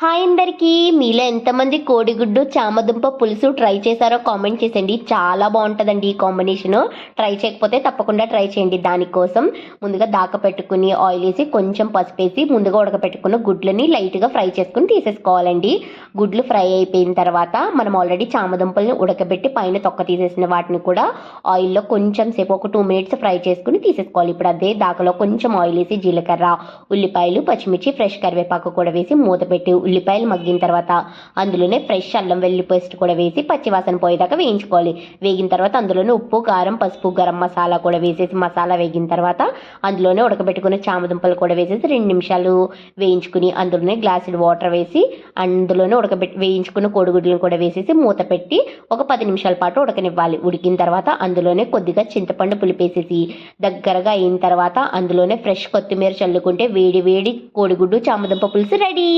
Hi అందరికీ, మీలో ఎంతమంది కోడిగుడ్డు చామదుంప పులుసు ట్రై చేశారో కామెంట్ చేసేయండి. చాలా బాగుంటుందండి ఈ కాంబినేషను. ట్రై చేయకపోతే తప్పకుండా ట్రై చేయండి. దానికోసం ముందుగా దాక పెట్టుకుని ఆయిల్ వేసి కొంచెం పసుపు వేసి ముందుగా ఉడకపెట్టుకున్న గుడ్లని లైట్గా ఫ్రై చేసుకుని తీసేసుకోవాలండి. గుడ్లు ఫ్రై అయిపోయిన తర్వాత మనం ఆల్రెడీ చామదుంపల్ని ఉడకబెట్టి పైన తొక్క తీసేసిన వాటిని కూడా ఆయిల్లో కొంచెం సేపు ఒక 2 మినిట్స్ ఫ్రై చేసుకుని తీసేసుకోవాలి. ఇప్పుడు అదే దాకలో కొంచెం ఆయిల్ వేసి జీలకర్ర, ఉల్లిపాయలు, పచ్చిమిర్చి, ఫ్రెష్ కరివేపాకు కూడా వేసి మూత పెట్టి ఉల్లిపాయలు మగ్గిన తర్వాత అందులోనే ఫ్రెష్ అల్లం వెల్లుల్లి పేస్ట్ కూడా వేసి పచ్చివాసన పోయేదాకా వేయించుకోవాలి. వేగిన తర్వాత అందులోనే ఉప్పు, కారం, పసుపు, గరం మసాలా కూడా వేసేసి మసాలా వేగిన తర్వాత అందులోనే ఉడకబెట్టుకున్న చామదుంపలు కూడా వేసేసి 2 నిమిషాలు వేయించుకుని అందులోనే గ్లాసుడు వాటర్ వేసి అందులోనే వేయించుకున్న కోడిగుడ్లను కూడా వేసేసి మూత పెట్టి ఒక 10 నిమిషాల పాటు ఉడకనివ్వాలి. ఉడికిన తర్వాత అందులోనే కొద్దిగా చింతపండు పులిపేసేసి దగ్గరగా అయిన తర్వాత అందులోనే ఫ్రెష్ కొత్తిమీర చల్లుకుంటే వేడి వేడి కోడిగుడ్డు చామదుంప పులుసు రెడీ.